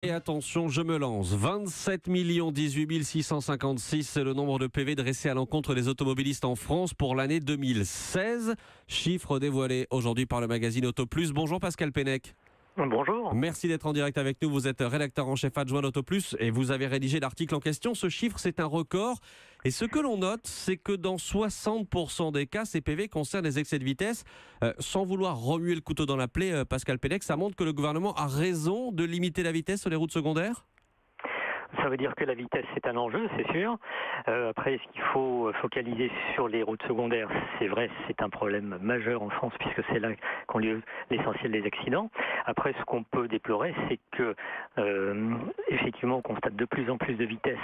Et attention, je me lance. 27 18 656, c'est le nombre de PV dressés à l'encontre des automobilistes en France pour l'année 2016. Chiffre dévoilé aujourd'hui par le magazine Auto Plus. Bonjour Pascal Pennec. Bonjour. Merci d'être en direct avec nous. Vous êtes rédacteur en chef adjoint d'Auto Plus et vous avez rédigé l'article en question. Ce chiffre, c'est un record. Et ce que l'on note, c'est que dans 60% des cas, ces PV concernent les excès de vitesse. Sans vouloir remuer le couteau dans la plaie, Pascal Pennec, ça montre que le gouvernement a raison de limiter la vitesse sur les routes secondaires ? Ça veut dire que la vitesse c'est un enjeu, c'est sûr. Après, est-ce qu'il faut focaliser sur les routes secondaires ? C'est vrai, c'est un problème majeur en France puisque c'est là qu'ont lieu l'essentiel des accidents. Après, ce qu'on peut déplorer, c'est que effectivement, on constate de plus en plus de vitesse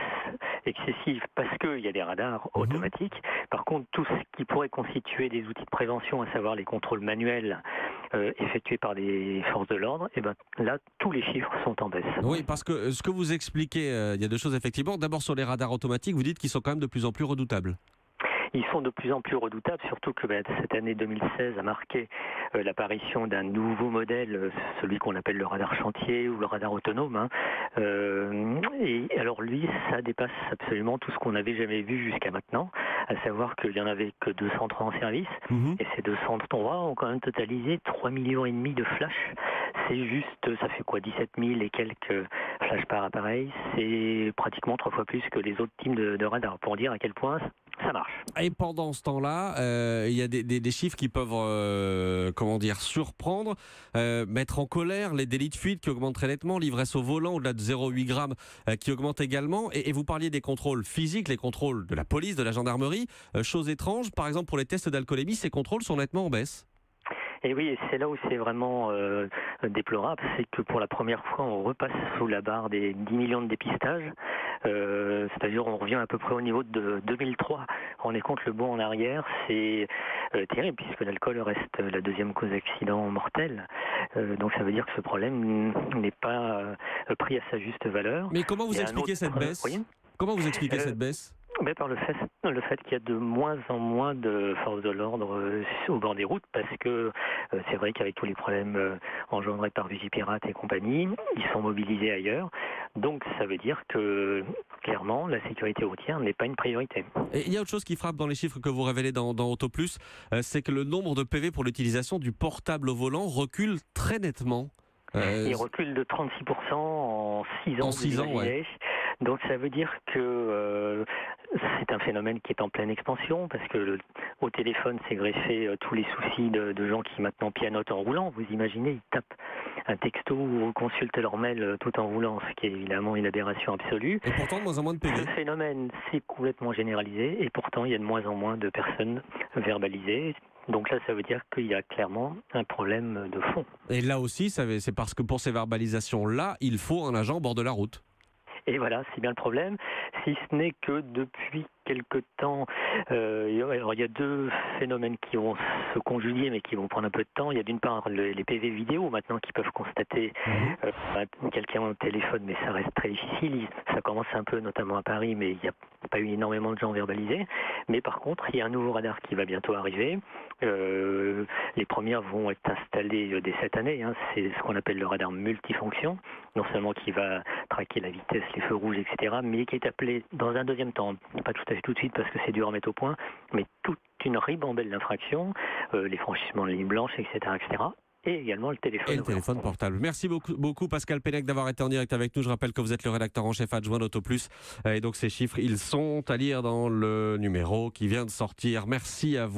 excessive parce qu'il y a des radars automatiques. Par contre, tout ce qui pourrait constituer des outils de prévention, à savoir les contrôles manuels effectués par les forces de l'ordre, et ben là, tous les chiffres sont en baisse. Oui, parce que ce que vous expliquez, il y a deux choses effectivement. D'abord, sur les radars automatiques, vous dites qu'ils sont quand même de plus en plus redoutables. Ils sont de plus en plus redoutables, surtout que cette année 2016 a marqué l'apparition d'un nouveau modèle, celui qu'on appelle le radar chantier ou le radar autonome. Et alors lui, ça dépasse absolument tout ce qu'on n'avait jamais vu jusqu'à maintenant, à savoir qu'il n'y en avait que 203 en service, et ces 203 ont quand même totalisé 3,5 millions de flashs. C'est juste, ça fait quoi, 17 000 et quelques flashs par appareil. C'est pratiquement 3 fois plus que les autres types de radars, pour dire à quel point ça marche. Et pendant ce temps-là, il y a des chiffres qui peuvent surprendre, mettre en colère les délits de fuite qui augmentent très nettement, l'ivresse au volant au-delà de 0,8 grammes qui augmente également. Et vous parliez des contrôles physiques, les contrôles de la police, de la gendarmerie. Chose étrange, par exemple pour les tests d'alcoolémie, ces contrôles sont nettement en baisse. Et oui, et c'est là où c'est vraiment déplorable, c'est que pour la première fois, on repasse sous la barre des 10 millions de dépistages. C'est-à-dire on revient à peu près au niveau de 2003. On est compte le bond en arrière, c'est terrible puisque l'alcool reste la deuxième cause d'accident mortel. Donc ça veut dire que ce problème n'est pas pris à sa juste valeur. Mais comment vous expliquez cette baisse ? Oui. Comment vous expliquez cette baisse ? Par le fait qu'il y a de moins en moins de forces de l'ordre au bord des routes, parce que c'est vrai qu'avec tous les problèmes engendrés par Vigipirate et compagnie, ils sont mobilisés ailleurs. Donc ça veut dire que clairement la sécurité routière n'est pas une priorité. Et il y a autre chose qui frappe dans les chiffres que vous révélez dans Auto Plus, c'est que le nombre de PV pour l'utilisation du portable au volant recule très nettement. Il recule de 36% en 6 ans. En 6 ans, ouais. Donc ça veut dire que c'est un phénomène qui est en pleine expansion parce que au téléphone s'est greffé tous les soucis de gens qui maintenant pianotent en roulant. Vous imaginez, ils tapent un texto ou consultent leur mail tout en roulant, ce qui est évidemment une aberration absolue. Et pourtant de moins en moins de PV. Ce phénomène s'est complètement généralisé et pourtant il y a de moins en moins de personnes verbalisées. Donc là, ça veut dire qu'il y a clairement un problème de fond. Et là aussi, c'est parce que pour ces verbalisations-là, il faut un agent au bord de la route. Et voilà, c'est bien le problème, si ce n'est que depuis quelque temps, alors il y a deux phénomènes qui vont se conjuguer mais qui vont prendre un peu de temps. Il y a d'une part les PV vidéo maintenant qui peuvent constater quelqu'un au téléphone, mais ça reste très difficile. Ça commence un peu notamment à Paris, mais il n'y a pas eu énormément de gens verbalisés. Mais par contre, il y a un nouveau radar qui va bientôt arriver. Les premières vont être installées dès cette année. C'est ce qu'on appelle le radar multifonction, non seulement qui va traquer la vitesse, les feux rouges, etc., mais qui est appelé dans un deuxième temps, pas tout à fait tout de suite parce que c'est dur à mettre au point, mais toute une ribambelle d'infractions, les franchissements de lignes blanches, etc., etc., et également le téléphone. Et le téléphone portable. Merci beaucoup Pascal Pennec d'avoir été en direct avec nous. Je rappelle que vous êtes le rédacteur en chef adjoint d'Auto Plus. Et donc ces chiffres, ils sont à lire dans le numéro qui vient de sortir. Merci à vous.